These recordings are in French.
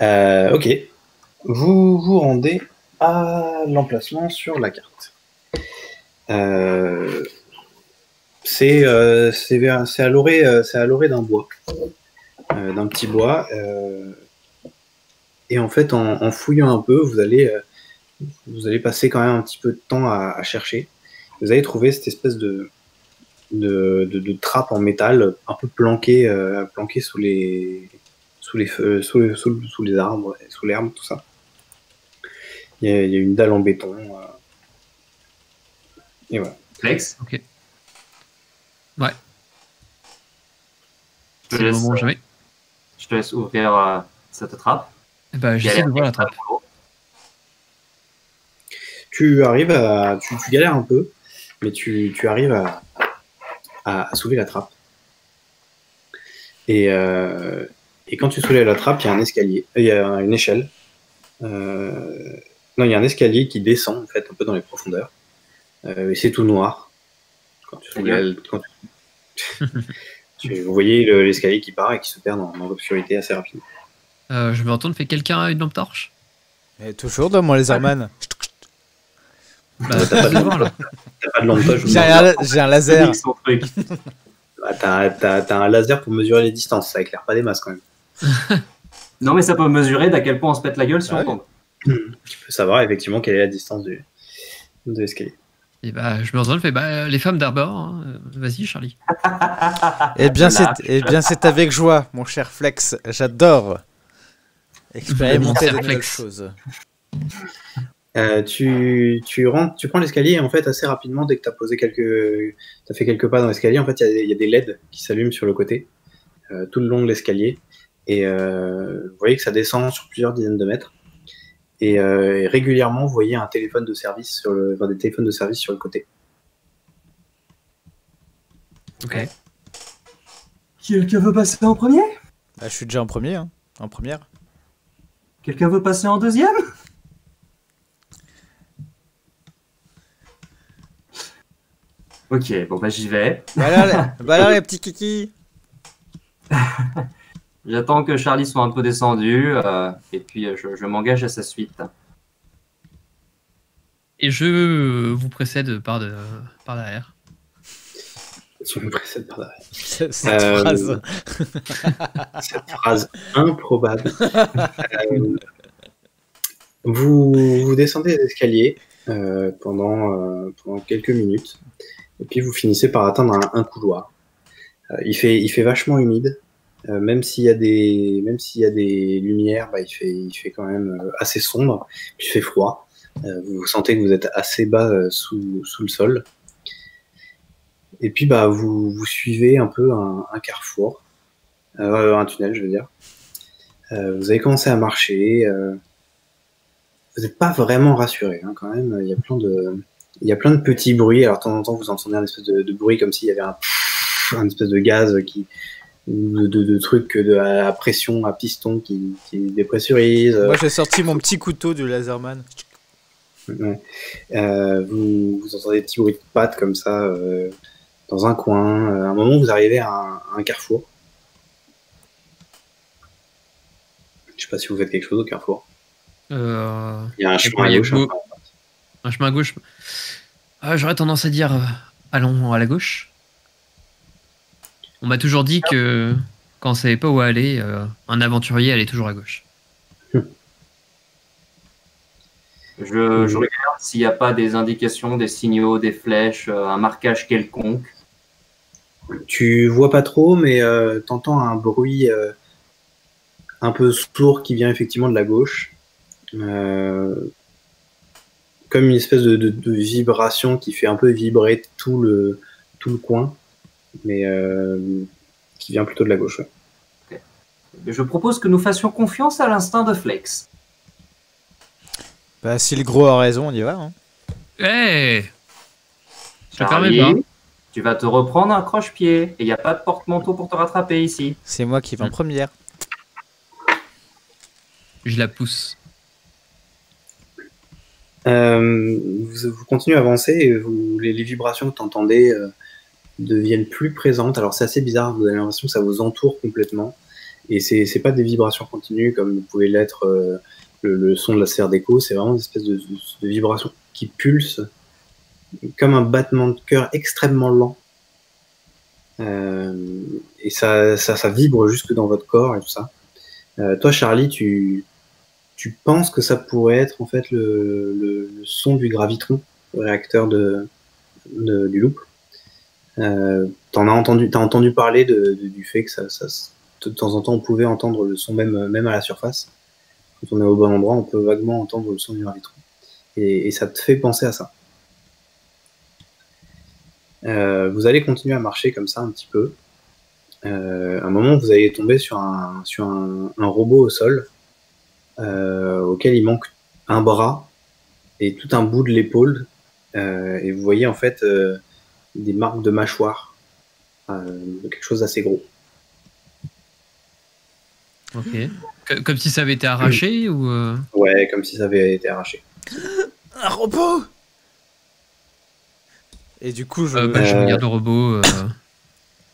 Ok. Vous vous rendez à l'emplacement sur la carte. C'est à l'orée d'un bois, d'un petit bois. Et en fait, en fouillant un peu, vous allez passer quand même un petit peu de temps à chercher. Vous allez trouver cette espèce de trappe en métal un peu planquée sous les feux, sous les arbres, sous l'herbe, tout ça. Il y a une dalle en béton. Et voilà. Flex, Ok. Ouais. je C'est te le laisse, moment jamais. je te laisse ouvrir cette trappe. Eh ben, j'essaie d'ouvrir la trappe. Tu galères un peu, mais tu arrives à soulever la trappe. Et quand tu soulèves la trappe, il y a un escalier, il y a une échelle. Non, il y a un escalier qui descend en fait un peu dans les profondeurs. Et c'est tout noir. Quand tu soulèves, vous voyez l'escalier qui part et qui se perd dans l'obscurité assez rapidement. Je me retourne, fait quelqu'un a une lampe torche? Et toujours dans mon Laserman. Bah, T'as pas de voir, là. T'as pas de lampe torche. J'ai un laser. T'as un laser pour mesurer les distances, ça éclaire pas des masses quand même. Non, mais ça peut mesurer d'à quel point on se pète la gueule si on tombe. Tu peux savoir effectivement quelle est la distance de l'escalier. Et bah, je me retourne, fait les femmes d'Arbor, hein, vas-y, Charlie. Eh bien, c'est avec joie, mon cher Flex. J'adore expérimenter de nouvelles choses. Tu prends l'escalier et en fait assez rapidement dès que t'as fait quelques pas dans l'escalier, en fait il y a des LED qui s'allument sur le côté tout le long de l'escalier et vous voyez que ça descend sur plusieurs dizaines de mètres et régulièrement vous voyez un téléphone de service des téléphones de service sur le côté. Ok. Quelqu'un veut passer en premier? Bah, je suis déjà en premier, hein. En première. Quelqu'un veut passer en deuxième? Ok, bon bah j'y vais. Bah alors, les petits kikis. J'attends que Charlie soit un peu descendu et puis je m'engage à sa suite. Et je vous précède par derrière. Tu me précèdes par derrière. Cette phrase. Cette phrase improbable. Vous descendez les escaliers pendant quelques minutes et puis vous finissez par atteindre un couloir. Il fait vachement humide, même s'il y a des lumières, bah, il fait quand même assez sombre, puis il fait froid. Vous sentez que vous êtes assez bas sous le sol. Et puis bah vous suivez un peu un carrefour, un tunnel, je veux dire. Vous avez commencé à marcher. Vous n'êtes pas vraiment rassuré, hein, quand même. Il y a plein de petits bruits. Alors de temps en temps, vous entendez un espèce de bruit comme s'il y avait un espèce de gaz de trucs à pression, à piston qui dépressurise. Moi, j'ai sorti mon petit couteau du Laserman. Ouais. Vous entendez des petits bruits de pattes comme ça dans un coin. À un moment, vous arrivez à un carrefour. Je sais pas si vous faites quelque chose au carrefour. Il y a un chemin à gauche. Un chemin à gauche. J'aurais tendance à dire allons à la gauche. On m'a toujours dit que quand on savait pas où aller, un aventurier allait toujours à gauche. Je regarde s'il n'y a pas des indications, des signaux, des flèches, un marquage quelconque. Tu vois pas trop, mais t'entends un bruit un peu sourd qui vient effectivement de la gauche. Comme une espèce de vibration qui fait un peu vibrer tout le coin, mais qui vient plutôt de la gauche. Ouais. Okay. Je propose que nous fassions confiance à l'instinct de Flex. Bah, si le gros a raison, on y va. Hein. Hey, ça Charlie, permet pas. Tu vas te reprendre un croche-pied et il n'y a pas de porte-manteau pour te rattraper ici. C'est moi qui vais en première. Je la pousse. Vous continuez à avancer et les vibrations que tu entendez deviennent plus présentes. Alors c'est assez bizarre, vous avez l'impression que ça vous entoure complètement. Et c'est pas des vibrations continues comme pouvait l'être le son de la sphère d'écho, c'est vraiment une espèce de vibration qui pulse comme un battement de cœur extrêmement lent. Et ça vibre jusque dans votre corps et tout ça. Toi, Charlie, tu penses que ça pourrait être en fait le son du gravitron, le réacteur du loop. T'as entendu parler du fait que de temps en temps on pouvait entendre le son même à la surface. Quand on est au bon endroit, on peut vaguement entendre le son du gravitron. Et ça te fait penser à ça. Vous allez continuer à marcher comme ça un petit peu. À un moment, vous allez tomber sur un robot au sol auquel il manque un bras et tout un bout de l'épaule. Et vous voyez en fait des marques de mâchoire, quelque chose d'assez gros. Ok. Comme si ça avait été arraché ou Ouais, comme si ça avait été arraché. Un robot. Et du coup, je regarde le robot.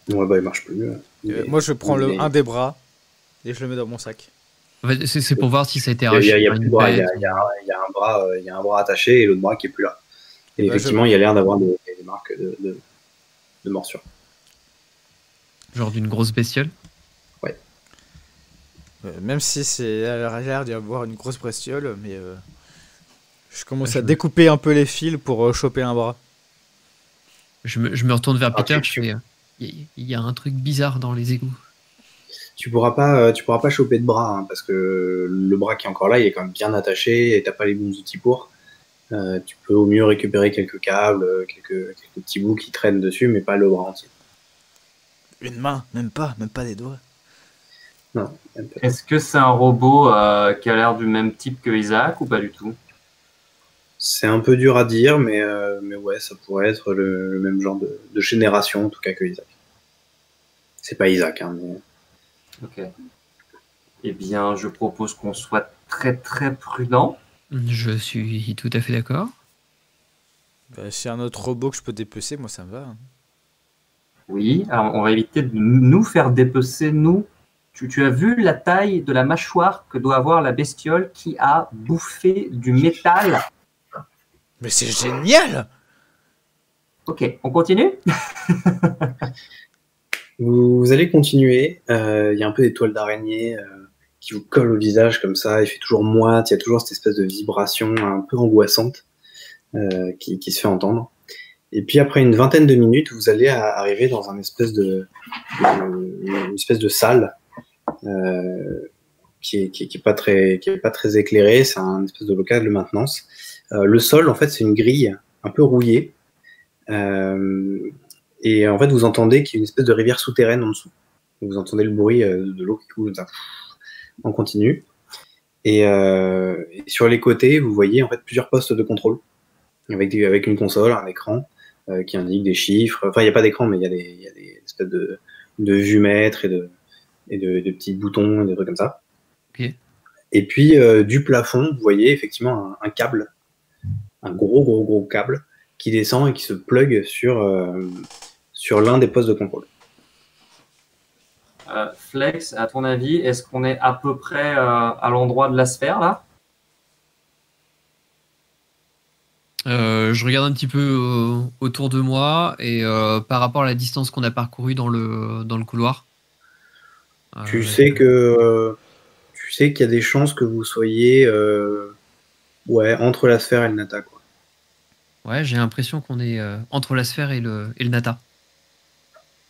Ouais, bah il marche plus. Moi, je prends un des bras et je le mets dans mon sac. En fait, c'est pour voir si ça a été arraché. Il y a plus de bras, il y a un bras attaché et l'autre bras qui est plus là. Et effectivement, il y a l'air d'avoir des marques de morsure. Genre d'une grosse bestiole. Ouais. Même si c'est à l'air d'y avoir une grosse bestiole, mais je commence à découper un peu les fils pour choper un bras. Je me retourne vers Peter. Il y a un truc bizarre dans les égouts. Tu pourras pas choper de bras hein, parce que le bras qui est encore là, il est quand même bien attaché et t'as pas les bons outils pour. Tu peux au mieux récupérer quelques câbles, quelques petits bouts qui traînent dessus, mais pas le bras entier. Une main, même pas des doigts. Non. Est-ce que c'est un robot qui a l'air du même type que Isaac ou pas du tout? C'est un peu dur à dire, mais ouais, ça pourrait être le même genre de génération, en tout cas que Isaac. C'est pas Isaac, hein, mais... Ok. Eh bien, je propose qu'on soit très très prudent. Je suis tout à fait d'accord. Bah, s'il y a un autre robot que je peux dépecer, moi ça me va. Hein. Oui, alors on va éviter de nous faire dépecer, nous. Tu as vu la taille de la mâchoire que doit avoir la bestiole qui a bouffé du métal? Mais c'est génial! Ok, on continue? Vous allez continuer. Il y a un peu des toiles d'araignée qui vous collent au visage comme ça. Il fait toujours moite. Il y a toujours cette espèce de vibration un peu angoissante qui se fait entendre. Et puis après une vingtaine de minutes, vous allez arriver dans une espèce de salle qui est pas très éclairée. C'est un espèce de local de maintenance. Le sol, en fait, c'est une grille un peu rouillée. Et en fait, vous entendez qu'il y a une espèce de rivière souterraine en dessous. Vous entendez le bruit de l'eau qui coule en continu. Et sur les côtés, vous voyez en fait plusieurs postes de contrôle avec une console, un écran qui indique des chiffres. Enfin, il n'y a pas d'écran, mais il y a des espèces de vue-mètres et de petits boutons, des trucs comme ça. Okay. Et puis, du plafond, vous voyez effectivement un câble, un gros câble qui descend et qui se plug sur l'un des postes de contrôle. Flex, à ton avis, est-ce qu'on est à peu près à l'endroit de la sphère, là? Je regarde un petit peu autour de moi et par rapport à la distance qu'on a parcourue dans le couloir. Tu sais qu'il y a des chances que vous soyez entre la sphère et le Nata, quoi. Ouais, j'ai l'impression qu'on est entre la sphère et le Nata.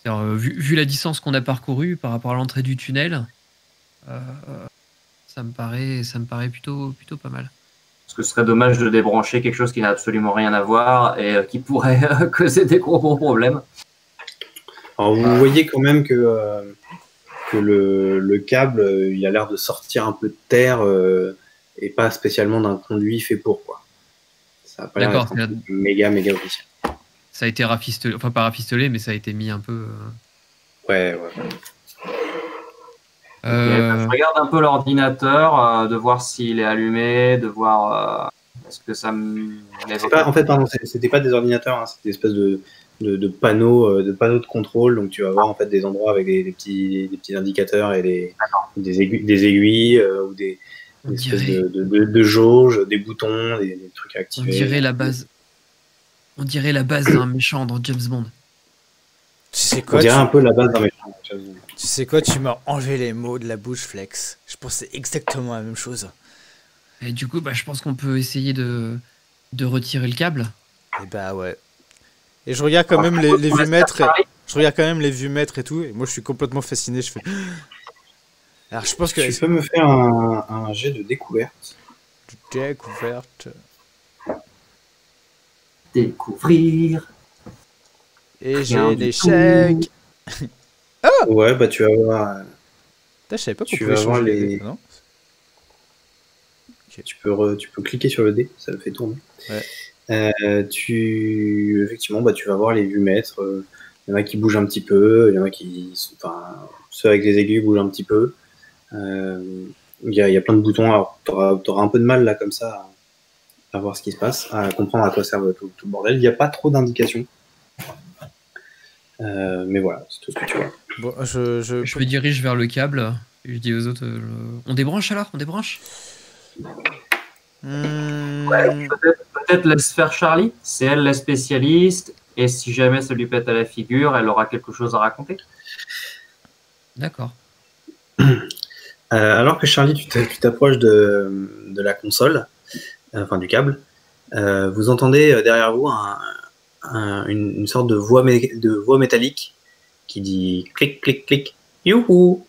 Vu la distance qu'on a parcourue par rapport à l'entrée du tunnel, ça me paraît plutôt pas mal. Parce que ce serait dommage de débrancher quelque chose qui n'a absolument rien à voir et qui pourrait causer des gros problèmes. Alors vous voyez quand même que le câble, il a l'air de sortir un peu de terre et pas spécialement d'un conduit fait pour, quoi. Ça n'a pas l'air d'être méga officiel. Ça a été rafistolé, enfin pas rafistolé, mais ça a été mis un peu... Ouais. Je regarde un peu l'ordinateur, de voir s'il est allumé, de voir est-ce que ça me... En fait, pardon, c'était pas des ordinateurs, hein, c'était des espèces de panneaux de contrôle. Donc tu vas voir en fait des endroits avec des petits indicateurs et des aiguilles ou des espèces de jauges, des boutons, des trucs à activer. On dirait la base d'un méchant dans James Bond. Tu sais quoi, on dirait un peu la base d'un méchant. Tu sais quoi, tu m'as enlevé les mots de la bouche, Flex. Je pensais exactement la même chose. Et du coup, je pense qu'on peut essayer de retirer le câble. Et bah ouais. Et je regarde quand même les vues-mètres. Je regarde quand même les vues-mètres et tout. Et moi, je suis complètement fasciné. Je fais. Alors, je pense que. Tu peux me faire un jet de découverte. Découverte. Découvrir. Et j'ai l'échec. Ah ouais, bah tu vas voir. Je savais pas qu'on tu pouvait vas voir changer les. Non Okay. Tu peux cliquer sur le dé, ça le fait tourner. Ouais. Effectivement, bah, tu vas voir les vues-mètres. Il y en a qui bougent un petit peu, il y en a qui. Enfin, ceux avec les aiguilles bougent un petit peu. Il y a plein de boutons. Alors, t'auras un peu de mal là, comme ça, à voir ce qui se passe, à comprendre à quoi servent tout le bordel. Il n'y a pas trop d'indications. Mais voilà, c'est tout ce que tu vois. Bon, je me dirige vers le câble. Et je dis aux autres, on débranche alors? On débranche? Ouais, peut-être laisse faire Charlie. C'est elle la spécialiste. Et si jamais ça lui pète à la figure, elle aura quelque chose à raconter. D'accord. Alors que Charlie, tu t'approches de la console, enfin du câble, vous entendez derrière vous une sorte de voix métallique qui dit clic, clic, clic, youhou.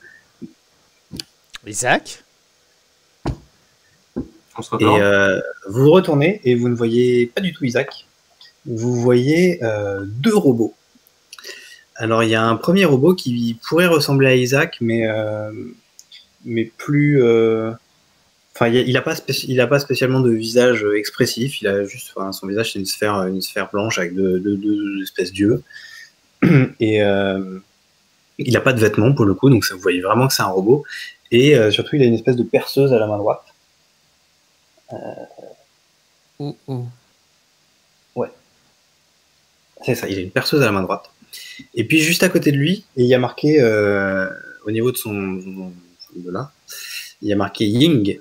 Isaac? On se retourne. Et vous vous retournez et vous ne voyez pas du tout Isaac. Vous voyez deux robots. Alors il y a un premier robot qui pourrait ressembler à Isaac, mais plus. Enfin, il n'a pas spécialement de visage expressif. Il a juste, son visage, c'est une sphère blanche avec deux espèces d'yeux. Et il n'a pas de vêtements pour le coup, donc vous voyez vraiment que c'est un robot. Et surtout, il a une espèce de perceuse à la main droite. Ouais. C'est ça, il a une perceuse à la main droite. Et puis juste à côté de lui, il y a marqué au niveau de là, il y a marqué Ying.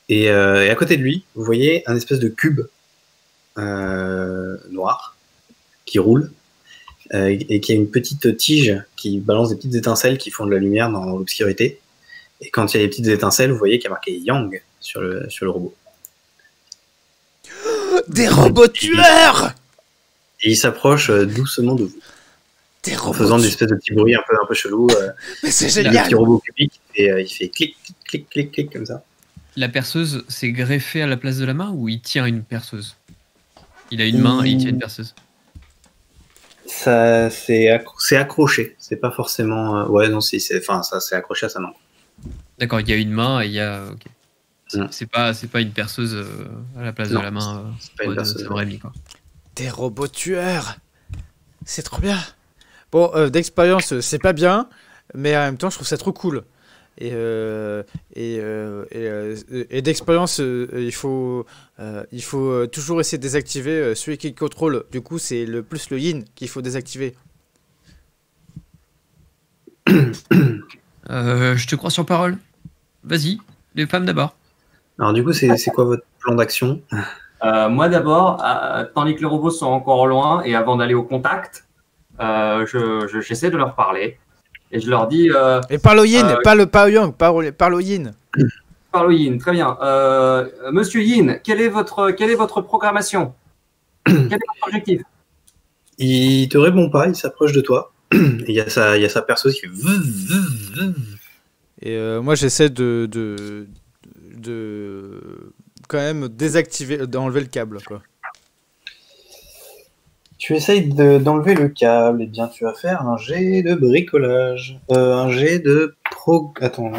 Et à côté de lui, vous voyez un espèce de cube noir qui roule et qui a une petite tige qui balance des petites étincelles qui font de la lumière dans l'obscurité. Et quand il y a des petites étincelles, vous voyez qu'il y a marqué Yang sur le robot. Des robots tueurs! Et il s'approche doucement de vous. Des en faisant des espèces de petits bruits un peu chelous. Mais c'est génial! Le petit robot cubique, et il fait clic, clic, clic, clic, comme ça. La perceuse, c'est greffé à la place de la main ou il tient une perceuse? Il a une main et il tient une perceuse. Ça, c'est accroché. C'est pas forcément. Ouais, non, c'est accroché à sa main. D'accord, il y a une main et il y a. Okay. C'est pas une perceuse à la place de la main. C'est pas une perceuse. Quoi. Des robots tueurs! C'est trop bien! Bon, d'expérience, c'est pas bien, mais en même temps, je trouve ça trop cool. Et d'expérience, il faut toujours essayer de désactiver celui qui contrôle. Du coup, c'est plus le yin qu'il faut désactiver. Je te crois sur parole. Vas-y, les femmes d'abord. Alors du coup, c'est quoi votre plan d'action? Moi d'abord, tandis que les robots sont encore loin et avant d'aller au contact, j'essaie de leur parler. Et je leur dis... Et parle au yin, pas au yang, parle au yin. Parle au yin, très bien. Monsieur Yin, quelle est votre programmation? Quel est votre objectif? Il te répond pas, il s'approche de toi. Il y a sa perceuse qui fait... Et moi, j'essaie de quand même désactiver, d'enlever le câble, quoi. Tu essayes d'enlever le câble, et bien tu vas faire un jet de bricolage. Un jet de Attends,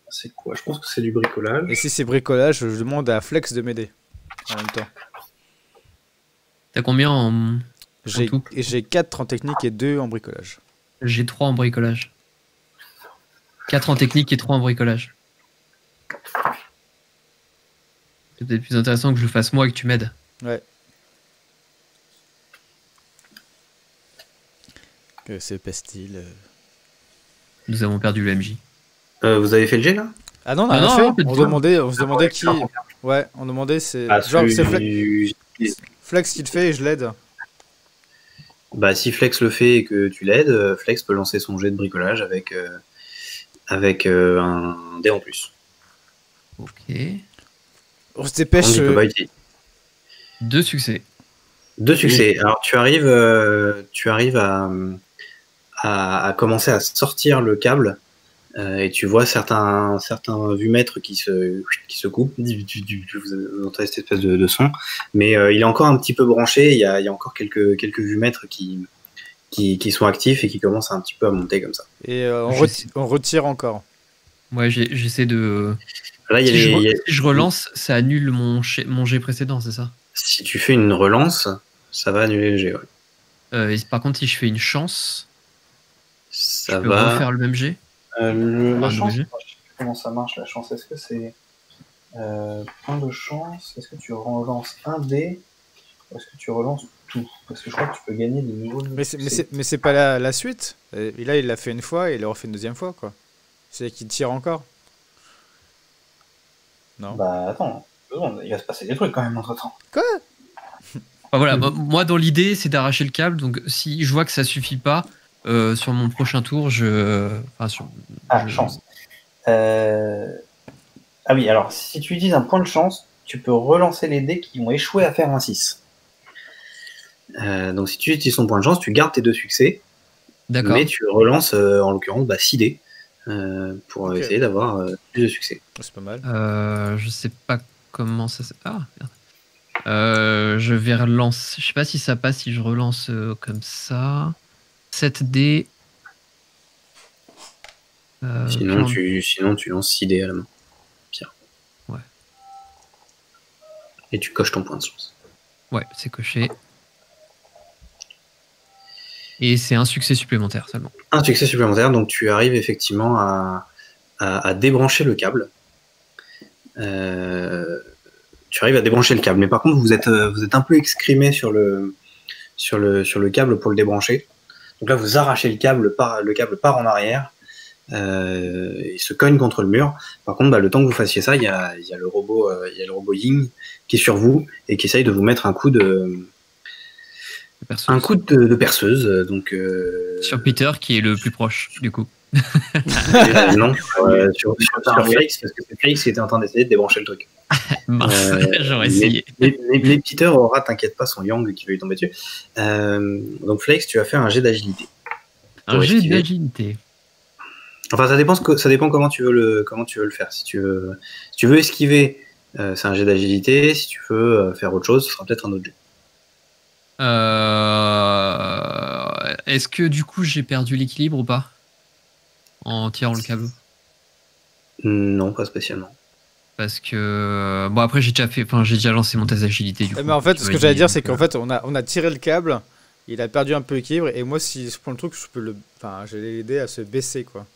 c'est quoi? Je pense que c'est du bricolage. Et si c'est bricolage, je demande à Flex de m'aider en même temps. T'as combien en tout? J'ai 4 en technique et 2 en bricolage. J'ai 3 en bricolage. 4 en technique et 3 en bricolage. C'est peut-être plus intéressant que je le fasse moi et que tu m'aides. Ouais. Que c'est Pestil. Nous avons perdu le MJ. Vous avez fait le jet là? Ah non, on a Ah rien non, fait. non, pas du On se tout. demandait qui. Ouais, on demandait c'est. Genre, c'est Flex qui le fait et je l'aide. Bah, si Flex le fait et que tu l'aides, Flex peut lancer son jet de bricolage avec un dé en plus. Ok. On se Par dépêche. contre, il peut pas utiliser. 2 succès. 2 succès. Alors tu arrives à commencer à sortir le câble et tu vois certains vumètres qui se coupent. Vous entendez cette espèce de son, mais il est encore un petit peu branché. Il y a encore quelques vumètres qui sont actifs et qui commencent un petit peu à monter comme ça. Et on retire encore. Ouais, j'essaie de. Là, il y a Si je relance, ça annule mon jet précédent, c'est ça? Si tu fais une relance, ça va annuler le jet. Ouais. Et par contre, si je fais une chance, Ça je peux va. refaire le même jet? La Un chance, nouveau jet. je sais plus comment ça marche la chance. Est-ce que c'est point de chance? Est-ce que tu relances un dé ou est-ce que tu relances tout? Parce que je crois que tu peux gagner de nouveaux. Mais c'est pas la suite. Et là, il l'a fait une fois et il le refait une deuxième fois, quoi. C'est qu'il tire encore. Non. Bah attends, 2 secondes, il va se passer des trucs quand même entre temps. Quoi? Enfin, voilà, moi dans l'idée c'est d'arracher le câble, donc si je vois que ça suffit pas, sur mon prochain tour, Chance. Ah oui, alors si tu utilises un point de chance, tu peux relancer les dés qui ont échoué à faire un 6. Donc si tu utilises ton point de chance, tu gardes tes 2 succès, D'accord. mais tu relances en l'occurrence 6 dés pour essayer d'avoir plus de succès. C'est pas mal. Je sais pas comment ça. Ah merde. Je vais relancer. Je sais pas si ça passe si je relance comme ça. 7 dés. Sinon tu lances 6 dés à la main. Pierre. Ouais. Et tu coches ton point de chance. Ouais, c'est coché. Et c'est un succès supplémentaire seulement. Un succès supplémentaire, donc tu arrives effectivement à débrancher le câble. Tu arrives à débrancher le câble, mais par contre vous êtes un peu excrimé sur le câble pour le débrancher. Donc là vous arrachez le câble part en arrière, il se cogne contre le mur. Par contre, le temps que vous fassiez ça, il y a le robot Ying qui est sur vous et qui essaye de vous mettre un coup de perceuse. Donc sur Peter qui est le plus proche du coup. Non, sur Félix, parce que c'est Félix qui était en train d'essayer de débrancher le truc. J'aurais essayé. Mais Peter aura, t'inquiète pas, son Yang qui va lui tomber dessus. Donc Félix, tu vas faire un jet d'agilité. Un jet d'agilité. Enfin, ça dépend comment tu veux le faire. Si tu veux esquiver, c'est un jet d'agilité. Si tu veux faire autre chose, ce sera peut-être un autre jet. Est-ce que du coup j'ai perdu l'équilibre ou pas en tirant le câble? Non, pas spécialement. Parce que bon, après j'ai déjà lancé mon test d'agilité du coup. Mais en fait, ce que j'allais dire, c'est qu'en fait, on a tiré le câble, il a perdu un peu l'équilibre, et moi, si je prends le truc, j'allais l'aider à se baisser, quoi.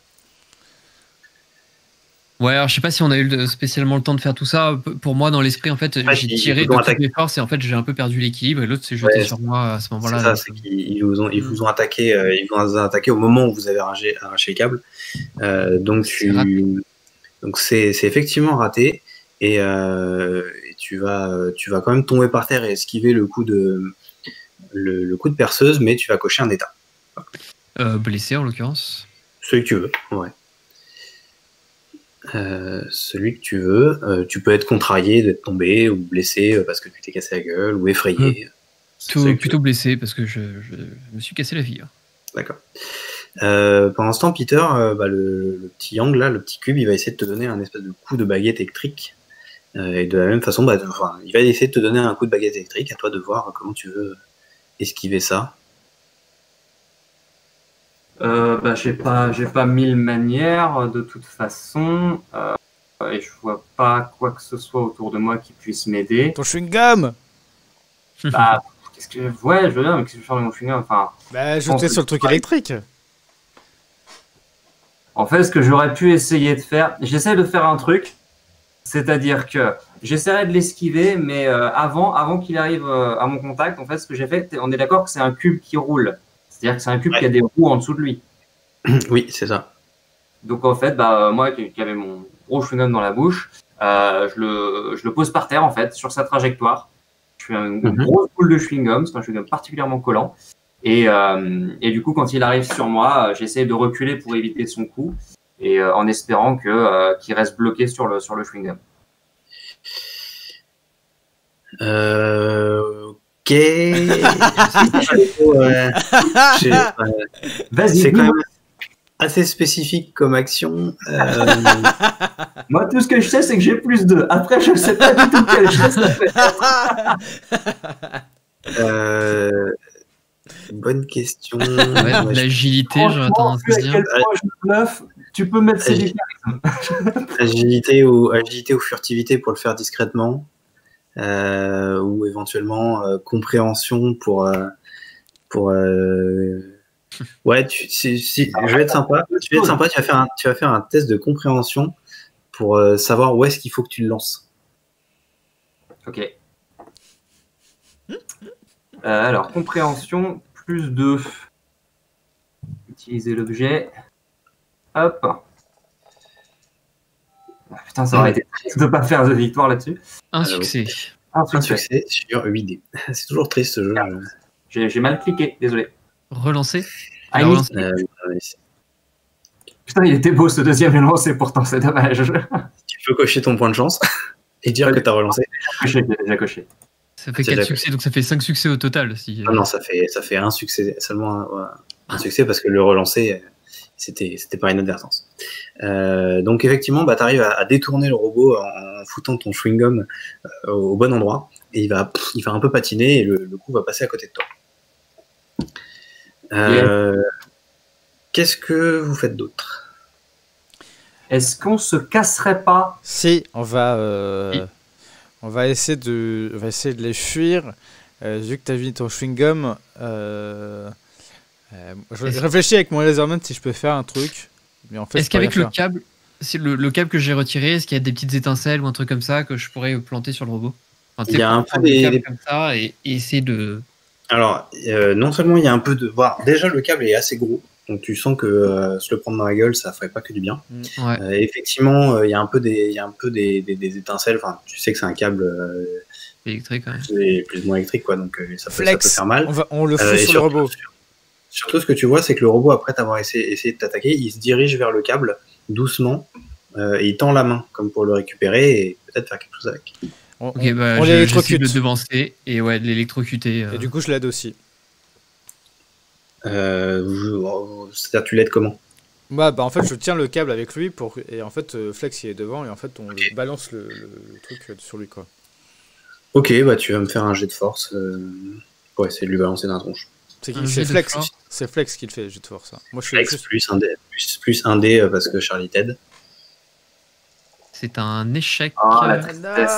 Ouais, alors je sais pas si on a eu spécialement le temps de faire tout ça. Pour moi, dans l'esprit, en fait, j'ai tiré de toutes mes forces et en fait, j'ai un peu perdu l'équilibre et l'autre s'est jeté sur moi à ce moment-là. C'est ça, c'est qu'ils vous ont attaqué, au moment où vous avez arraché le câble. Donc c'est effectivement raté et tu vas quand même tomber par terre et esquiver le coup de perceuse, mais tu vas cocher un état. Blessé en l'occurrence. Celui que tu veux, ouais. Celui que tu veux, tu peux être contrarié d'être tombé ou blessé parce que tu t'es cassé la gueule ou effrayé. Plutôt blessé parce que je me suis cassé la figure. D'accord. Pendant ce temps, Peter, le petit Yang là, le petit cube, il va essayer de te donner un espèce de coup de baguette électrique. Et de la même façon, il va essayer de te donner un coup de baguette électrique. À toi de voir comment tu veux esquiver ça. J'ai pas 1000 manières de toute façon, et je vois pas quoi que ce soit autour de moi qui puisse m'aider. Ton chewing-gum. Qu'est-ce que je veux dire, mais qu'est-ce que je fais avec mon chewing-gum, enfin. Jeter sur le truc électrique. En fait, ce que j'aurais pu essayer de faire, j'essaie de faire un truc, c'est-à-dire que j'essaierai de l'esquiver, mais avant qu'il arrive à mon contact, en fait, ce que j'ai fait, on est d'accord que c'est un cube qui roule. C'est-à-dire que c'est un cube Ouais. qui a des roues en dessous de lui. Oui, c'est ça. Donc en fait, moi qui avais mon gros chewing-gum dans la bouche, je le pose par terre en fait, sur sa trajectoire. Je fais une grosse boule de chewing-gum, c'est un chewing-gum particulièrement collant. Et du coup, quand il arrive sur moi, j'essaie de reculer pour éviter son coup, et en espérant qu'il reste bloqué sur le chewing-gum. Ok. Vas-y, C'est quand dis-moi. même assez spécifique comme action. Moi, tout ce que je sais, c'est que j'ai plus 2. Après, je ne sais pas du tout quel geste ça fait. Bonne question. Ouais, de l'agilité, j'aurais tendance à Franchement, vu à dire. quel point je bluffe, tu peux mettre ces Agilité ou furtivité pour le faire discrètement. Ou éventuellement compréhension pour ouais, je vais être sympa. Tu vas faire un test de compréhension pour savoir où est-ce qu'il faut que tu le lances. Ok. Alors, compréhension, plus 2. Utiliser l'objet. Hop. Ah, putain, ça aurait été triste de ne pas faire de victoire là-dessus. Un succès. Un Un succès. succès sur 8 dés. C'est toujours triste ce jeu. J'ai mal cliqué, désolé. Relancer. Ah, La relance. Putain, il était beau ce deuxième lancé, pourtant, c'est dommage. Tu peux cocher ton point de chance et dire que tu as relancé. J'ai déjà coché. Ça fait C'est 4 déjà succès, donc ça fait 5 succès au total. Si... Non, ça fait un succès, seulement un succès parce que le relancer, c'était par inadvertance. Donc effectivement, tu arrives à détourner le robot en foutant ton chewing-gum au bon endroit et il va un peu patiner et le coup va passer à côté de toi. Qu'est-ce que vous faites d'autre? Est-ce qu'on se casserait pas? Si, on va essayer de les fuir. Vu que tu as vu ton chewing-gum, je réfléchis avec mon laserman si je peux faire un truc. Mais en fait, est-ce qu'avec le câble, le câble que j'ai retiré, est-ce qu'il y a des petites étincelles ou un truc comme ça que je pourrais planter sur le robot? Enfin, Il y a un peu des comme ça et essayer de. Alors, non seulement il y a un peu de. Voilà, déjà, le câble est assez gros, donc tu sens que se le prendre dans la gueule, ça ferait pas que du bien. Ouais. Effectivement, il y a un peu des étincelles. Enfin, tu sais que c'est un câble électrique, ouais. plus ou moins électrique, quoi. Donc ça peut faire mal. On le fout sur le robot. Surtout, ce que tu vois, c'est que le robot, après t'avoir essayé de t'attaquer, il se dirige vers le câble doucement et il tend la main comme pour le récupérer et peut-être faire quelque chose avec. Ok, bah, j'essaie de le devancer et ouais, de l'électrocuter. Et du coup, je l'aide aussi. C'est-à-dire, tu l'aides comment? Bah, en fait, je tiens le câble avec lui et en fait, Flex il est devant et en fait, on balance le truc sur lui, quoi. Ok, bah tu vas me faire un jet de force pour essayer de lui balancer dans la tronche. C'est Flex, c'est Flex qui le fait, le jet de force. Hein. Moi, je Flex plus un dé parce que Charlie t'aide. C'est un échec. Oh, la tristesse.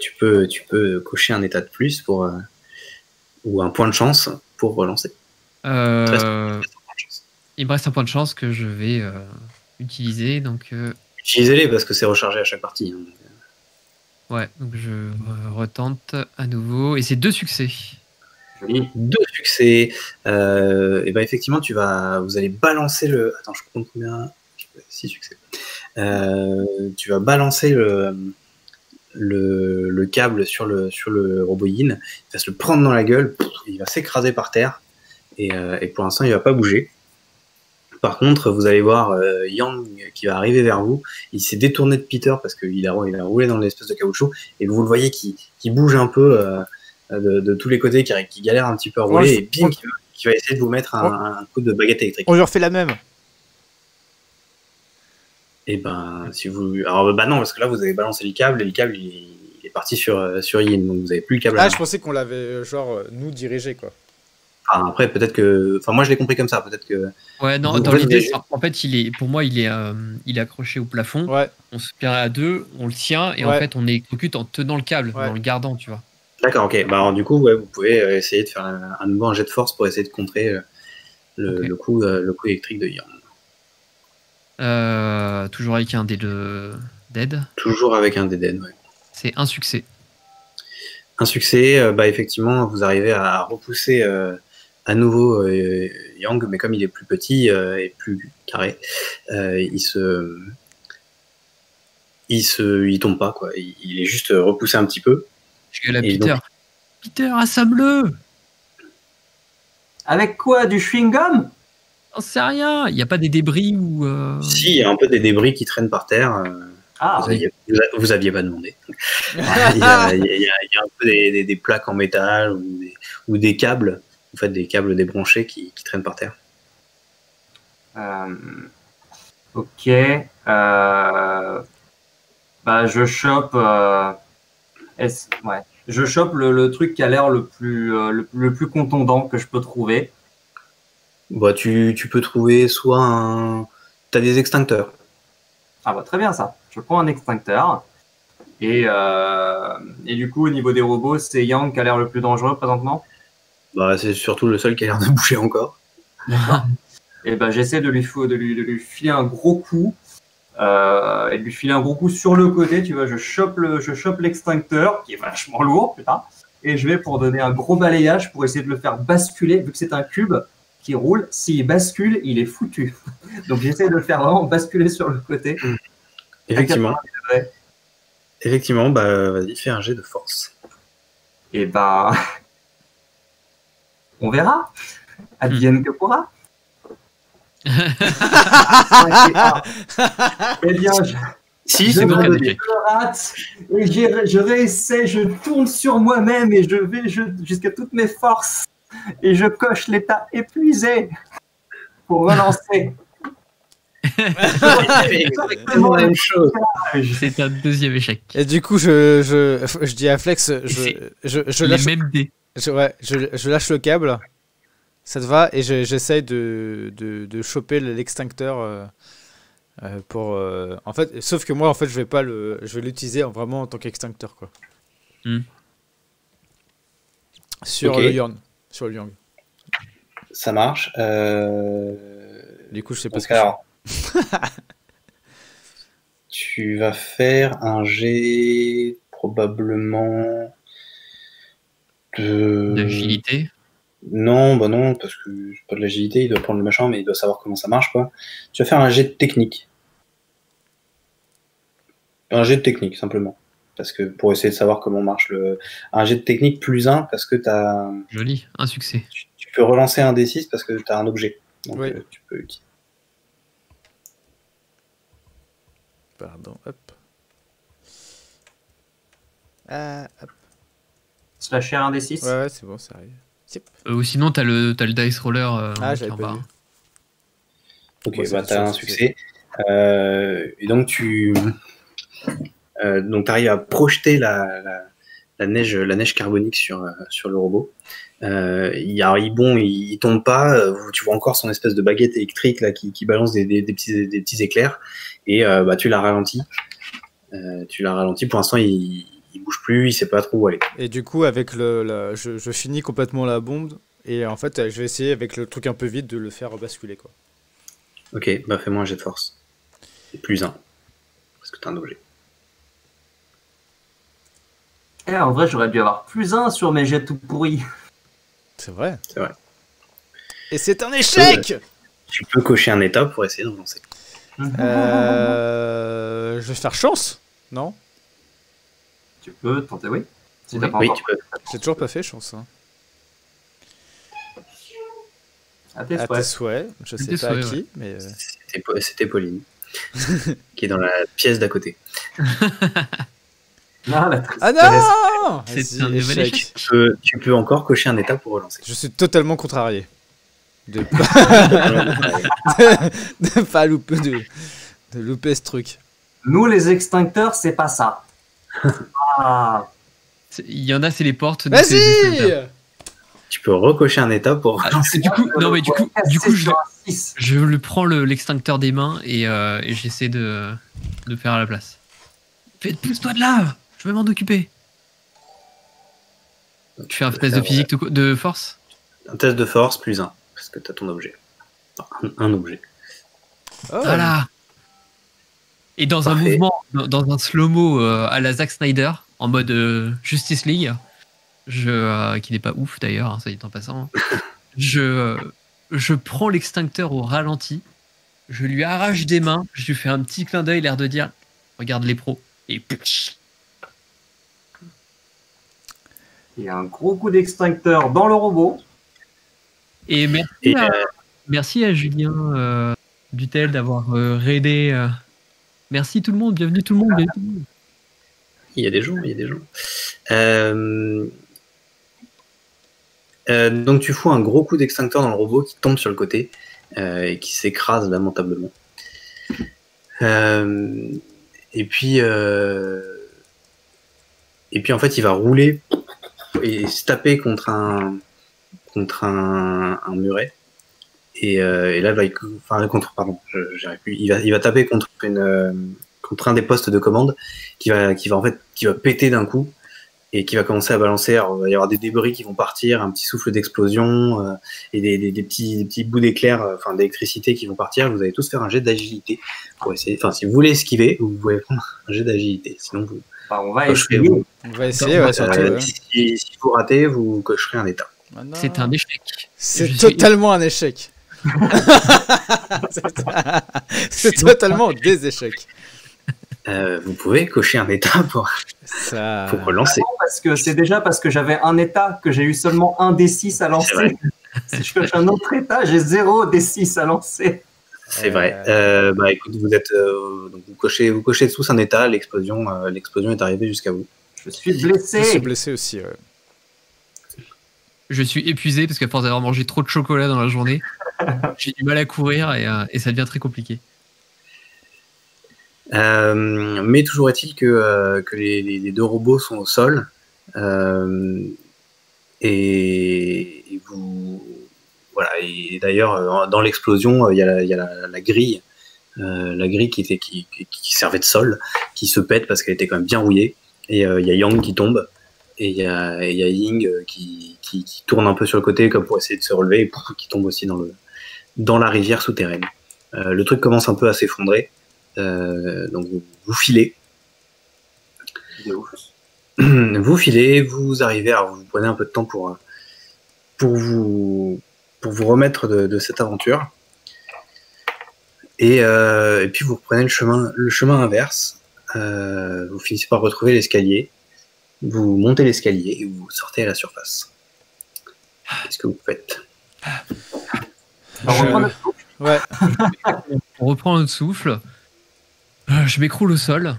Tu peux cocher un état de plus pour ou un point de chance pour relancer. Il me reste un point de chance que je vais utiliser. Donc, utilisez-les parce que c'est rechargé à chaque partie. Hein. Ouais, donc je retente à nouveau. Et c'est 2 succès. Joli. 2 succès. Et ben effectivement, vous allez balancer le. Attends, je compte combien? 6 succès. Tu vas balancer le câble sur le robot Yin. Il va se le prendre dans la gueule. Il va s'écraser par terre. Et pour l'instant, il va pas bouger. Par contre, vous allez voir Yang qui va arriver vers vous. Il s'est détourné de Peter parce qu'il a roulé dans l'espèce de caoutchouc. Et vous le voyez qui bouge un peu de tous les côtés, qui galère un petit peu à rouler. Et bim, qui va essayer de vous mettre un coup de baguette électrique. On lui refait la même. Et ben, si vous. Alors, bah non, parce que là, vous avez balancé le câble et le câble, il est parti sur Yin. Donc, vous avez plus le câble. Ah, je pensais qu'on l'avait, nous dirigé, quoi. Enfin, après, peut-être que. Enfin, moi, je l'ai compris comme ça. Peut-être que. Ouais, non, dans l'idée, en fait, pour moi, il est accroché au plafond. Ouais. On se tient à 2, on le tient, et en fait, on électrocute en tenant le câble, en le gardant, tu vois. D'accord, ok. Bah, alors, du coup, vous pouvez essayer de faire un nouveau jet de force pour essayer de contrer le coup électrique de Yang. Toujours avec un dé d'aide. Toujours avec un dé d'aide, ouais. C'est un succès. Un succès, bah effectivement, vous arrivez à repousser à nouveau Yang, mais comme il est plus petit et plus carré, il tombe pas, quoi. Il est juste repoussé un petit peu. Je gueule à Et Peter. donc- Peter, assomme-le. Avec quoi? Du chewing-gum? J'en sais rien. Il n'y a pas des débris ou. Si, il y a un peu des débris qui traînent par terre. Ah, Vous aviez pas demandé. Il y a un peu des plaques en métal ou des câbles, en fait, des câbles débranchés qui traînent par terre. ok. Bah, je chope. Ouais. Je chope le truc qui a l'air le plus contondant que je peux trouver. Bah, tu peux trouver soit t'as des extincteurs. Ah bah très bien ça. Je prends un extincteur. Et du coup, au niveau des robots, c'est Yang qui a l'air le plus dangereux présentement. Bah, c'est surtout le seul qui a l'air de bouger encore. Et ben j'essaie de lui filer un gros coup. Et de lui filer un gros coup sur le côté, tu vois, je chope l'extincteur, qui est vachement lourd, putain, et je vais pour donner un gros balayage pour essayer de le faire basculer, vu que c'est un cube qui roule, s'il bascule, il est foutu. Donc j'essaie de le faire vraiment basculer sur le côté. Effectivement. Effectivement, bah vas-y, fais un jet de force. Et ben, on verra. Advienne que pourra. Eh bien, Si, je c'est bon. rate, et je réessaie, je tourne sur moi-même et je vais jusqu'à toutes mes forces et je coche l'état épuisé pour relancer. Exactement la même chose. C'est un deuxième échec. Et du coup, je dis à Flex, je Les lâche, mêmes dés. je lâche le câble. Ça te va? Et j'essaye de choper l'extincteur pour. En fait, sauf que moi, en fait, je vais l'utiliser vraiment en tant qu'extincteur, quoi. Sur Ok. le Yang. Sur le Yang. Ça marche. Du coup, je sais pas Donc, ce que je fais. alors, tu vas faire un jet probablement D'agilité. Non, bah non, parce que c'est pas de l'agilité, il doit prendre le machin, mais il doit savoir comment ça marche, quoi. Tu vas faire un jet de technique. Un jet de technique, simplement. Parce que pour essayer de savoir comment marche un jet de technique plus 1, parce que Joli, un succès. tu peux relancer un D6 parce que tu as un objet. Donc Oui. tu peux utiliser. Pardon, hop. Hop. Slasher un des 6. Ouais, c'est bon, ça arrive. Ou sinon, t'as le dice roller. Ah, qui j'avais est en pas bas. vu. Ok, Ouais, bah c'est t'as un succès. Et donc donc t'arrives à projeter la neige carbonique sur le robot. Il tombe pas. Tu vois encore son espèce de baguette électrique là qui balance des petits éclairs. Et bah tu l'as ralenti. Pour l'instant, il bouge plus. Il sait pas trop où aller. Et du coup, avec je finis complètement la bombe. Et en fait, je vais essayer avec le truc un peu vide de le faire basculer, quoi. Ok, bah fais-moi un jet de force. Plus 1. Parce que t'as un objet. En vrai, j'aurais dû avoir plus 1 sur mes jets tout pourris. C'est vrai. C'est vrai. Et c'est un échec. Tu peux cocher un état pour essayer de relancer. Je vais faire chance, non? Tu peux tenter, oui. Si Oui. t'as pas Oui, encore. tu peux. J'ai toujours pas fait chance. Hein. À tes À souhaits. tes souhaits, je sais tes pas à souhaits, qui, mais. C'était Pauline. Qui est dans la pièce d'à côté. Non, la tristesse. Ah non! C'est Vas-y, un nouvel échec. Tu peux encore cocher un état pour relancer. Je suis totalement contrarié. De pas louper, de louper ce truc. Nous, les extincteurs, c'est pas ça. Ah, Il y en a, c'est les portes. nous, c'est les extincteurs. Vas-y! Tu peux recocher un état pour Ah, relancer. du coup, non, mais du coup, sur un 6. je le prends l'extincteur des mains et j'essaie de faire à la place. Pousse-toi de là! Je vais m'en occuper. Tu fais un test de physique de force? Un test de force plus 1. Parce que t'as ton objet. Enfin, un objet. Oh. Voilà! Et dans un Parfait. mouvement, dans un slow-mo à la Zack Snyder, en mode Justice League, qui n'est pas ouf d'ailleurs, ça dit en passant, je prends l'extincteur au ralenti, je lui arrache des mains, je lui fais un petit clin d'œil, l'air de dire regarde les pros. Et putsch. Il y a un gros coup d'extincteur dans le robot. Et merci à Julien Dutel d'avoir raidé. Merci tout le monde, bienvenue tout le monde. Bienvenue tout le monde. Il y a des gens. Donc tu fous un gros coup d'extincteur dans le robot qui tombe sur le côté et qui s'écrase lamentablement. Et puis en fait il va rouler et se taper contre un muret. Et là, il va taper contre un des postes de commande qui va péter d'un coup et qui va commencer à balancer. Alors, il va y avoir des débris qui vont partir, un petit souffle d'explosion et des petits bouts d'éclair, d'électricité qui vont partir. Vous allez tous faire un jet d'agilité pour essayer. Enfin, si vous voulez esquiver, vous pouvez prendre un jet d'agilité. Sinon, on va essayer. On va essayer, ouais, surtout. Si vous ratez, vous cocherez un état. C'est un échec. C'est totalement un échec. C'est totalement des échecs. Vous pouvez cocher un état pour relancer. Parce que j'avais un état que j'ai eu seulement un D6 à lancer. Si je coche un autre état, j'ai 0 D6 à lancer. C'est vrai. Écoute, vous êtes donc vous cochez tous un état. L'explosion est arrivée jusqu'à vous. Je suis blessé. Je suis blessé aussi. Ouais. Je suis épuisé parce qu'à force d'avoir mangé trop de chocolat dans la journée, j'ai du mal à courir et ça devient très compliqué. Mais toujours est-il que les deux robots sont au sol et vous voilà. Et d'ailleurs dans l'explosion il y a la grille qui servait de sol qui se pète parce qu'elle était quand même bien rouillée et il y a Yang qui tombe. Et il y a Ying qui tourne un peu sur le côté comme pour essayer de se relever et qui tombe aussi dans la rivière souterraine. Le truc commence un peu à s'effondrer. Donc vous filez. Vous filez, vous arrivez, alors vous prenez un peu de temps pour vous remettre de cette aventure. Et puis vous reprenez le chemin inverse. Vous finissez par retrouver l'escalier. Vous montez l'escalier et vous sortez à la surface. Qu'est-ce que vous faites? Ouais. On reprend notre souffle. Je m'écroule au sol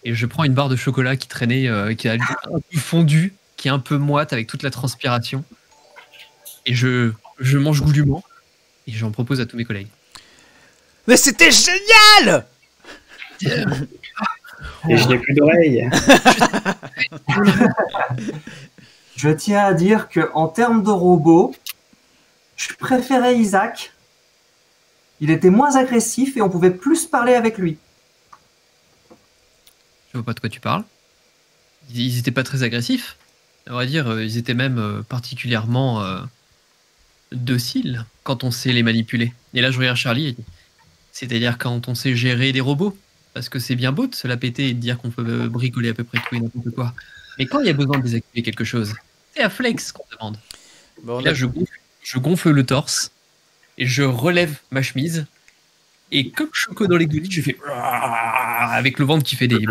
et je prends une barre de chocolat qui traînait, qui a un peu fondu, qui est un peu moite avec toute la transpiration. Et je mange goulûment et j'en propose à tous mes collègues. Mais c'était génial! Et je n'ai plus d'oreilles. Je tiens à dire qu'en termes de robot, je préférais Isaac. Il était moins agressif et on pouvait plus parler avec lui. Je vois pas de quoi tu parles. Ils étaient pas très agressifs. À vrai dire, ils étaient même particulièrement dociles quand on sait les manipuler. Et là, je regarde Charlie. C'est-à-dire quand on sait gérer des robots. Parce que c'est bien beau de se la péter et de dire qu'on peut bricoler à peu près tout et n'importe quoi. Mais quand il y a besoin de désactiver quelque chose, c'est à Flex qu'on demande. Bon, là, je gonfle le torse et je relève ma chemise. Et comme Choco dans les Goonies, je fais avec le ventre qui fait des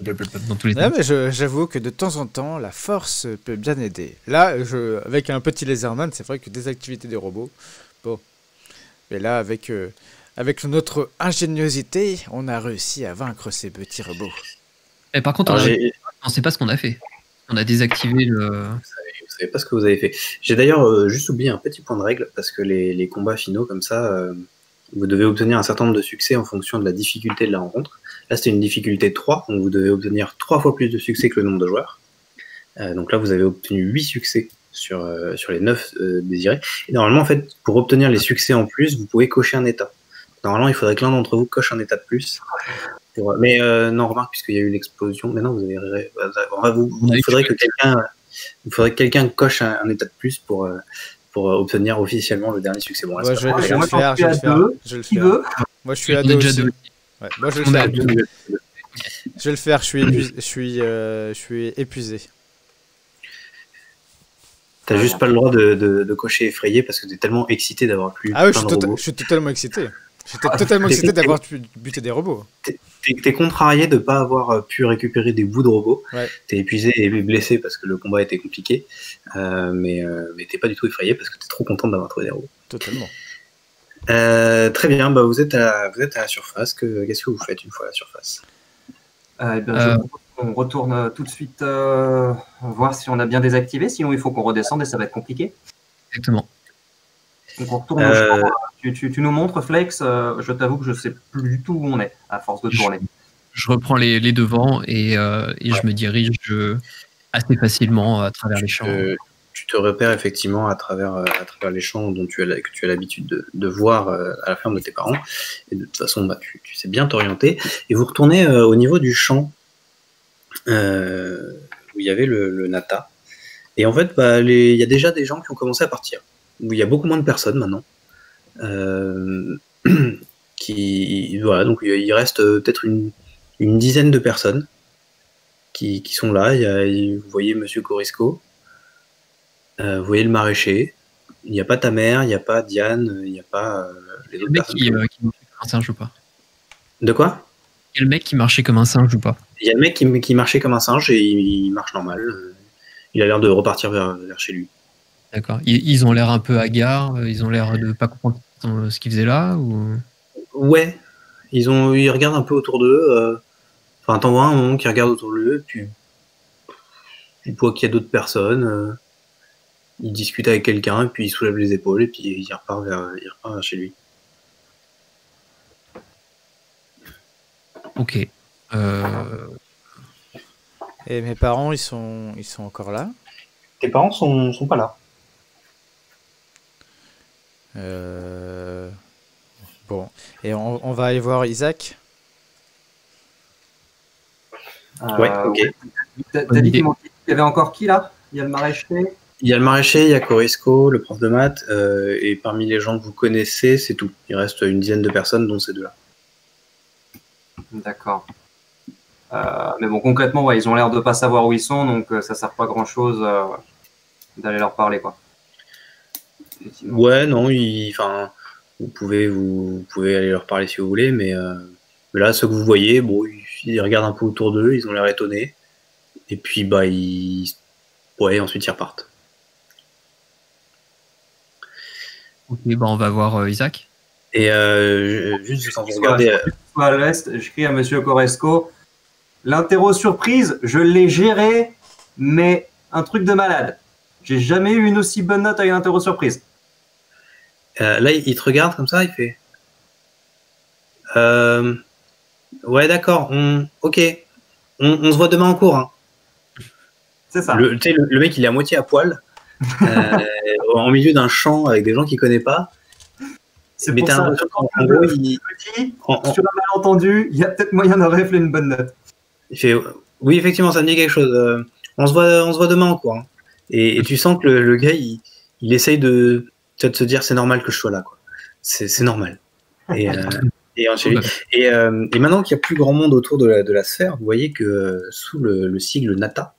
dans tous les ouais, mais j'avoue que de temps en temps, la force peut bien aider. Là, avec un petit Laserman, c'est vrai que des activités des robots, bon. Mais là, avec notre ingéniosité, on a réussi à vaincre ces petits robots. Et par contre, on ne sait pas ce qu'on a fait. On a désactivé le... Vous savez pas ce que vous avez fait. J'ai d'ailleurs juste oublié un petit point de règle, parce que les combats finaux, comme ça, vous devez obtenir un certain nombre de succès en fonction de la difficulté de la rencontre. Là, c'était une difficulté 3, donc vous devez obtenir 3 fois plus de succès que le nombre de joueurs. Donc là, vous avez obtenu 8 succès sur les 9 désirés. Et normalement, en fait, pour obtenir les succès en plus, vous pouvez cocher un état. Normalement, il faudrait que l'un d'entre vous coche un état de plus. Mais non, remarque, puisqu'il y a eu l'explosion. Mais non, il faudrait que quelqu'un coche un état de plus pour obtenir officiellement le dernier succès. Bon, là, ouais, je vais le faire. Moi, je suis à 2 aussi. Ouais, moi, je vais le faire. Je vais le faire. Je suis épuisé. T'as juste pas le droit de cocher effrayé parce que t'es tellement excité d'avoir pu Ah oui, plein de robots. je suis totalement excité. J'étais totalement excité d'avoir buté des robots. T'es contrarié de pas avoir pu récupérer des bouts de robots. Ouais. T'es épuisé et blessé parce que le combat était compliqué. Mais t'es pas du tout effrayé parce que t'es trop content d'avoir trouvé des robots. Totalement. Très bien, bah vous êtes à la surface. Qu'est-ce que vous faites une fois à la surface? Je propose qu'on retourne tout de suite voir si on a bien désactivé, sinon il faut qu'on redescende et ça va être compliqué. Exactement. Donc on retourne au champ. Tu nous montres, Flex, je t'avoue que je sais plus du tout où on est à force de tourner. Je reprends les devants et je me dirige assez facilement à travers les champs. Tu te repères effectivement à travers les champs dont que tu as l'habitude de voir à la ferme de tes parents. Et de toute façon, bah, tu sais bien t'orienter. Et vous retournez au niveau du champ où il y avait le Nata. Et en fait, bah, il y a déjà des gens qui ont commencé à partir. Où il y a beaucoup moins de personnes maintenant. Voilà, donc il reste peut-être une dizaine de personnes qui sont là. Vous voyez Monsieur Corisco. Vous voyez le maraîcher, il n'y a pas ta mère, il n'y a pas Diane, il n'y a pas les autres personnes. Qui marchait comme un singe ou pas? De quoi? Il y a le mec qui marchait comme un singe ou pas? Il y a le mec qui marchait comme un singe et il marche normal. Il a l'air de repartir vers chez lui. D'accord. Ils ont l'air un peu hagards, ils ont l'air de pas comprendre ce qu'ils faisaient là ou... Ouais, ils regardent un peu autour d'eux. Enfin, t'en vois un moment qui regarde autour d'eux, puis il voit qu'il y a d'autres personnes. Il discute avec quelqu'un, et puis il soulève les épaules, et puis il repart vers chez lui. Ok. Et mes parents, ils sont encore là? Tes parents sont pas là. Bon. Et on va aller voir Isaac? Ouais, ok. T'as dit qu'il y avait encore qui là? Il y a le maraîcher. Il y a le maraîcher, il y a Corisco, le prof de maths, et parmi les gens que vous connaissez, c'est tout. Il reste une dizaine de personnes, dont ces deux-là. D'accord. Mais bon, concrètement, ouais, ils ont l'air de pas savoir où ils sont, donc ça sert pas grand-chose d'aller leur parler, quoi. Ouais, non, vous pouvez aller leur parler si vous voulez, mais là, ceux que vous voyez, bon, ils regardent un peu autour d'eux, ils ont l'air étonnés, et puis bah ensuite ils repartent. Ok, bah on va voir Isaac. Et juste quand vous regardez... À l'est, je crie à Monsieur Coresco, l'interro surprise, je l'ai géré, mais un truc de malade. J'ai jamais eu une aussi bonne note à une interro surprise. Là, il te regarde comme ça, il fait... ouais, d'accord, ok, on se voit demain en cours. Hein. C'est ça. Le mec, il est à moitié à poil, en milieu d'un champ avec des gens qu'il connaît pas. C'est pour ça qu'en gros, sur un malentendu, il y a peut-être moyen de rafler une bonne note. Il fait, oui, effectivement, ça me dit quelque chose. On se voit demain en cours. Hein. Et tu sens que le gars, il essaye de se dire, c'est normal que je sois là. Quoi. C'est normal. Et maintenant qu'il y a plus grand monde autour de la sphère, vous voyez que sous le sigle Nata,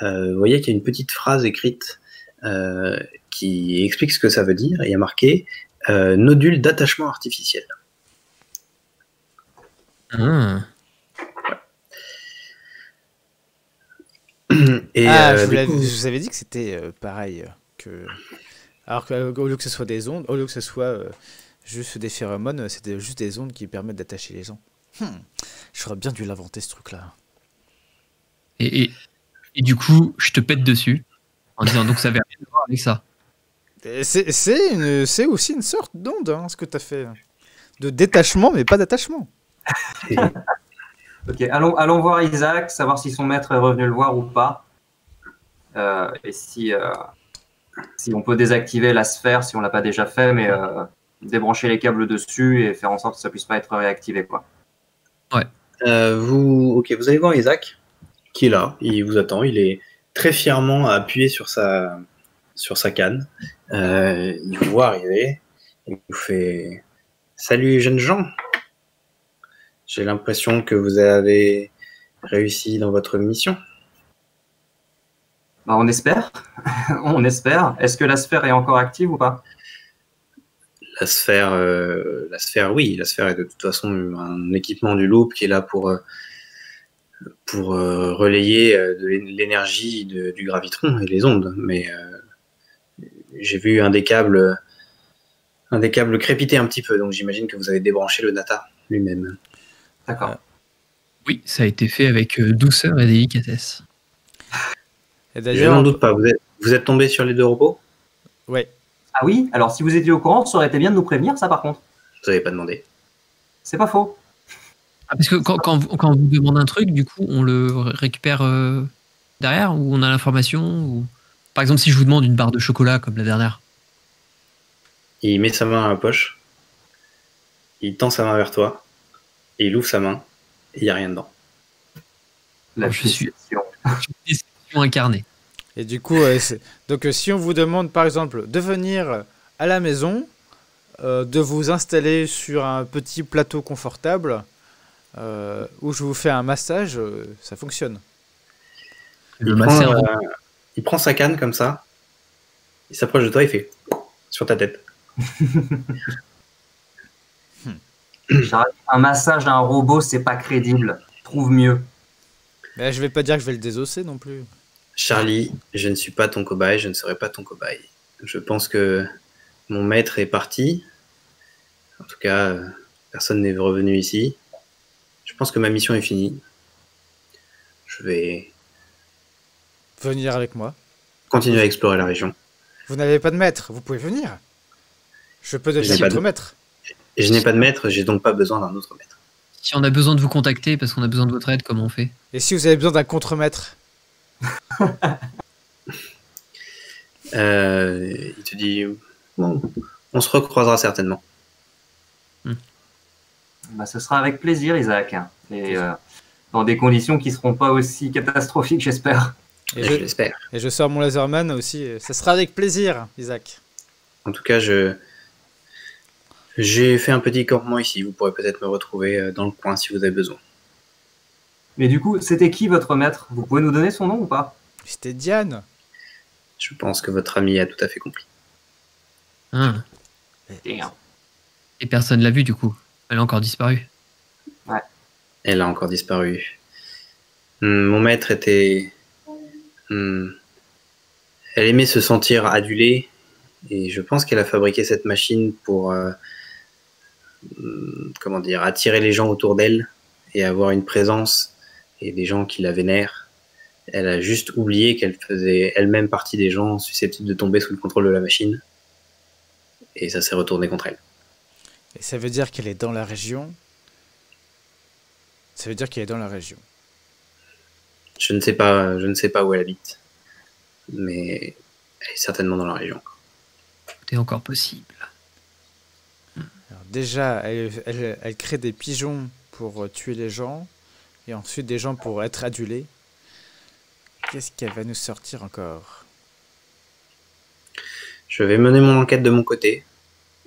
vous voyez qu'il y a une petite phrase écrite qui explique ce que ça veut dire. Il y a marqué nodule d'attachement artificiel. Et je vous avais dit que c'était pareil que... Alors qu'au lieu que ce soit des ondes, au lieu que ce soit juste des phéromones, c'était juste des ondes qui permettent d'attacher les gens. J'aurais bien dû l'inventer ce truc-là. Et du coup, je te pète dessus en disant donc ça avait rien à voir avec ça. C'est aussi une sorte d'onde, hein, ce que tu as fait. De détachement, mais pas d'attachement. Ok, allons voir Isaac, savoir si son maître est revenu le voir ou pas. Et si on peut désactiver la sphère, si on l'a pas déjà fait, mais débrancher les câbles dessus et faire en sorte que ça puisse pas être réactivé, quoi. Ouais. Vous allez voir Isaac, qui est là, il vous attend, il est très fièrement appuyé sur sa canne. Il vous voit arriver, il vous fait « Salut jeunes gens, j'ai l'impression que vous avez réussi dans votre mission. » Bah, on espère. On espère. Est-ce que la sphère est encore active ou pas? La sphère, oui. La sphère est de toute façon un équipement du loop qui est là pour relayer de l'énergie du gravitron et les ondes. Mais j'ai vu un des câbles crépiter un petit peu, donc j'imagine que vous avez débranché le data lui-même. D'accord. Oui, ça a été fait avec douceur et délicatesse. Et Je d'ailleurs, n'en doute pas. Vous êtes tombé sur les 2 robots? ouais. Ah oui, alors si vous étiez au courant, ça aurait été bien de nous prévenir, ça par contre. Vous n'avez pas demandé. C'est pas faux. Ah, parce que quand on vous demande un truc, du coup, on le récupère derrière ou on a l'information ou... Par exemple, si je vous demande une barre de chocolat comme la dernière. Il met sa main à la poche, il tend sa main vers toi, et il ouvre sa main, et il n'y a rien dedans. La Je suis déception. déception incarnée. Et du coup, donc si on vous demande par exemple de venir à la maison, de vous installer sur un petit plateau confortable où je vous fais un massage, ça fonctionne. Le masseur. Il prend sa canne comme ça, il s'approche de toi, il fait sur ta tête. Un massage à un robot, c'est pas crédible. Trouve mieux. Mais je vais pas dire que je vais le désosser non plus. Charlie, je ne suis pas ton cobaye, je ne serai pas ton cobaye. Je pense que mon maître est parti. En tout cas, personne n'est revenu ici. Je pense que ma mission est finie. Je vais Venir avec moi. continuer à explorer la région. Vous n'avez pas de maître, vous pouvez venir. Je peux devenir J'ai pas votre de- maître. Et je n'ai pas de maître, j'ai donc pas besoin d'un autre maître. Si on a besoin de vous contacter parce qu'on a besoin de votre aide, comment on fait? Et si vous avez besoin d'un contre-maître? Il te dit, bon, on se recroisera certainement. Bah, ce sera avec plaisir, Isaac. Et dans des conditions qui seront pas aussi catastrophiques, j'espère. Et Je je, l'espère. et je sors mon laserman aussi. Ça sera avec plaisir, Isaac. En tout cas, j'ai fait un petit campement ici. Vous pourrez peut-être me retrouver dans le coin si vous avez besoin. Mais du coup, c'était qui votre maître? Vous pouvez nous donner son nom ou pas? C'était Diane. Je pense que votre ami a tout à fait compris. Ah. Et personne l'a vue du coup. Elle a encore disparu. Elle a encore disparu. Mon maître était... Elle aimait se sentir adulée et je pense qu'elle a fabriqué cette machine pour attirer les gens autour d'elle et avoir une présence et des gens qui la vénèrent. Elle a juste oublié qu'elle faisait elle-même partie des gens susceptibles de tomber sous le contrôle de la machine et ça s'est retourné contre elle. Et ça veut dire qu'elle est dans la région. Ça veut dire qu'elle est dans la région. Je ne sais pas où elle habite, mais elle est certainement dans la région. Tout est encore possible. Alors déjà, elle crée des pigeons pour tuer les gens. Et ensuite des gens pour être adulés. Qu'est-ce qu'elle va nous sortir encore? Je vais mener mon enquête de mon côté.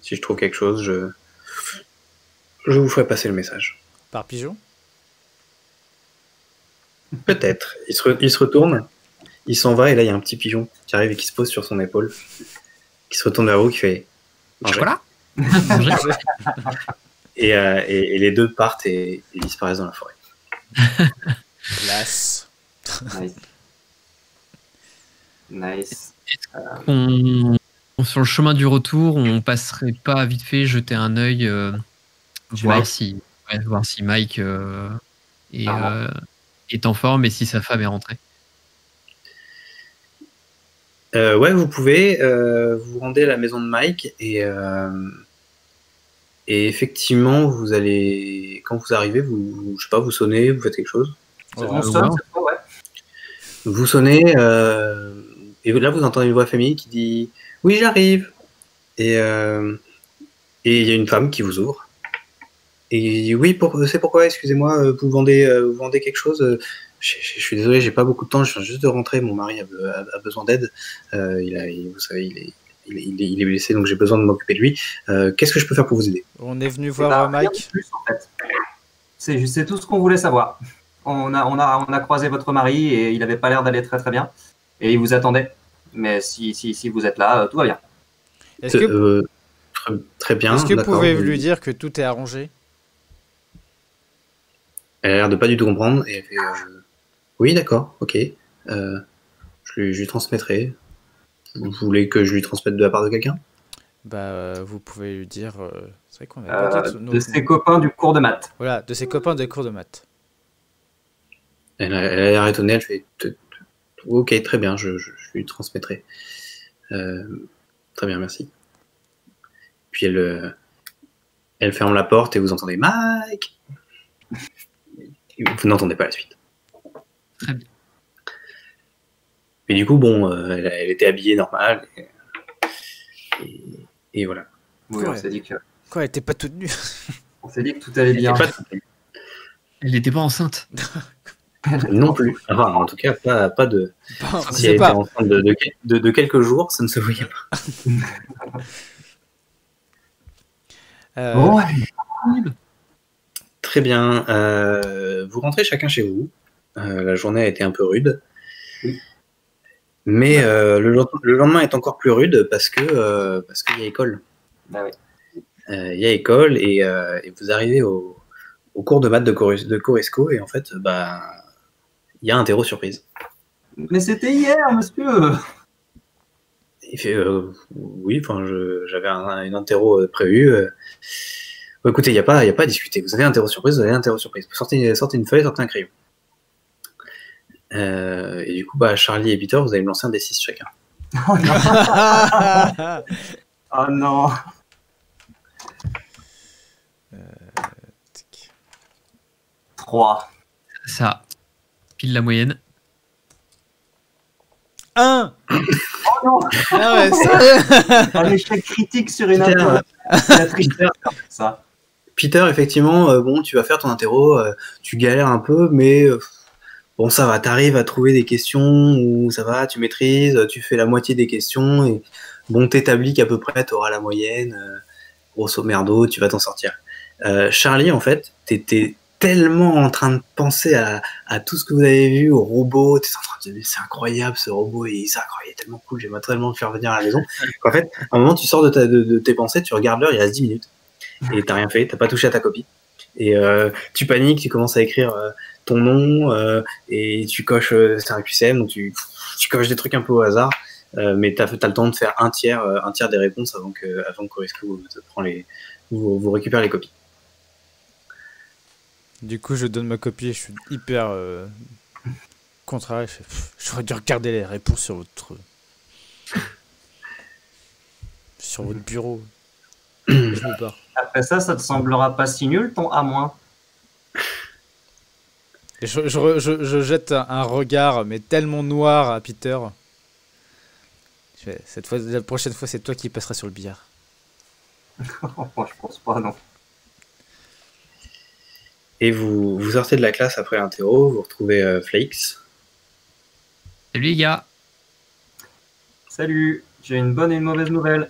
Si je trouve quelque chose, je vous ferai passer le message. Par pigeon? Peut-être. Il se retourne, il s'en va, et là, il y a un petit pigeon qui arrive et qui se pose sur son épaule, qui se retourne vers vous, qui fait manger. Chocolat. Et les deux partent et disparaissent dans la forêt. Classe. Nice. Nice. Sur le chemin du retour, on passerait pas vite fait jeter un œil, voir Mike. si Mike est en forme et si sa femme est rentrée. Ouais, vous pouvez vous rendez à la maison de Mike et effectivement, vous allez, quand vous arrivez, je sais pas, vous sonnez, vous faites quelque chose. C'est Oh, bon son, cette fois, ouais. Vous sonnez et là, vous entendez une voix féminine qui dit oui, j'arrive. Et il y a une femme qui vous ouvre. Et oui, c'est pourquoi, excusez-moi, vous vendez quelque chose. Je suis désolé, j'ai pas beaucoup de temps, je viens juste de rentrer, mon mari a besoin d'aide. Vous savez, il est blessé, donc j'ai besoin de m'occuper de lui. Qu'est-ce que je peux faire pour vous aider? On est venu Eh ben, voir rien de Mike. plus, en fait. C'est tout ce qu'on voulait savoir. On a croisé votre mari et il avait pas l'air d'aller très très bien. et il vous attendait. Mais si vous êtes là, tout va bien. Est-ce que, Très bien. est-ce que vous d'accord. pouvez lui dire que tout est arrangé? Elle a l'air de pas du tout comprendre. Et elle fait, oui, d'accord, ok. Je lui transmettrai. Vous voulez que je lui transmette de la part de quelqu'un? Bah, vous pouvez lui dire. C'est vrai qu'on a pas dit De ses copains du cours de maths. Voilà, de ses copains des cours de maths. Elle a l'air étonnée. Elle fait, ok, très bien, je lui transmettrai. Très bien, merci. Puis elle ferme la porte et vous entendez Mike. Vous n'entendez pas la suite. Très bien. Mais du coup, bon, elle était habillée normal. Et voilà. Oui, Ouais. on s'est dit que Quoi, elle était pas toute nue? tout allait bien. Elle n'était pas enceinte. Non plus. Enfin, en tout cas, pas de. Bon, Si c'est elle était pas. enceinte de quelques jours, ça ne se voyait pas. Bon, Très bien. Vous rentrez chacun chez vous. La journée a été un peu rude. Oui. Mais le lendemain est encore plus rude parce qu'il y a école. bah oui. Il y a école et vous arrivez au cours de maths de Corisco et en fait, il y a un terreau surprise. Mais c'était hier, monsieur. Il fait oui, enfin, j'avais une interro prévue. Écoutez, il n'y a pas à discuter. Vous avez un terreau surprise, vous avez un terreau surprise. Sortez une feuille, sortez un crayon. Et du coup, Charlie et Peter, vous allez me lancer un D6 chacun. Oh non. Tic. 3. Ça, pile la moyenne. 1. Oh non. Ah ouais, ça. Un échec critique sur une Peter, intro. La tricheur, ça. Peter, effectivement, bon, tu vas faire ton interro, tu galères un peu, mais bon, ça va, t'arrives à trouver des questions où ça va, tu maîtrises, tu fais la moitié des questions et bon, t'établis qu'à peu près t'auras la moyenne, grosso merdo, tu vas t'en sortir. Charlie, en fait, t'étais tellement en train de penser à tout ce que vous avez vu, au robot, t'es en train de te dire c'est incroyable ce robot, il est tellement cool, j'aimerais tellement le faire venir à la maison. En fait, à un moment, tu sors de tes pensées, tu regardes l'heure, il reste 10 minutes et t'as rien fait, t'as pas touché à ta copie. Et tu paniques, tu commences à écrire ton nom et tu coches c'est un QCM, donc tu coches des trucs un peu au hasard, mais t'as le temps de faire un tiers des réponses avant que Corisco vous récupère les copies. Du coup, je donne ma copie et je suis hyper contrarié. J'aurais dû regarder les réponses sur votre bureau. Je me barre. Après ça te semblera pas si nul ton A-. Et je jette un regard, mais tellement noir à Peter. La prochaine fois, c'est toi qui passeras sur le billard. Moi, je pense pas, non. Et vous sortez de la classe après l'interro, vous retrouvez Flakes. Salut les gars. Salut, j'ai une bonne et une mauvaise nouvelle.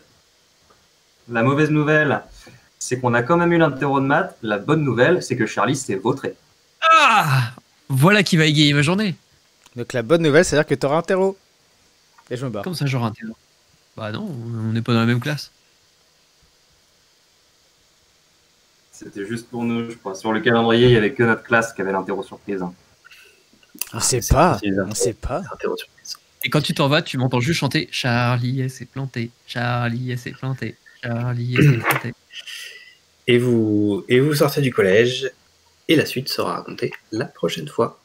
La mauvaise nouvelle, c'est qu'on a quand même eu l'interro de maths. La bonne nouvelle, c'est que Charlie s'est vautré. Ah, voilà qui va égayer ma journée. Donc la bonne nouvelle, c'est-à-dire que t'auras un terreau. Et je me barre. Comme ça, genre un terreau. Bah non, on n'est pas dans la même classe. C'était juste pour nous, je crois. Sur le calendrier, il n'y avait que notre classe qui avait l'interro surprise. On sait pas. c'est On sait pas. Interro surprise. Et quand tu t'en vas, tu m'entends juste chanter Charlie s'est planté, Charlie s'est planté, Charlie s'est planté. Et vous sortez du collège, et la suite sera racontée la prochaine fois.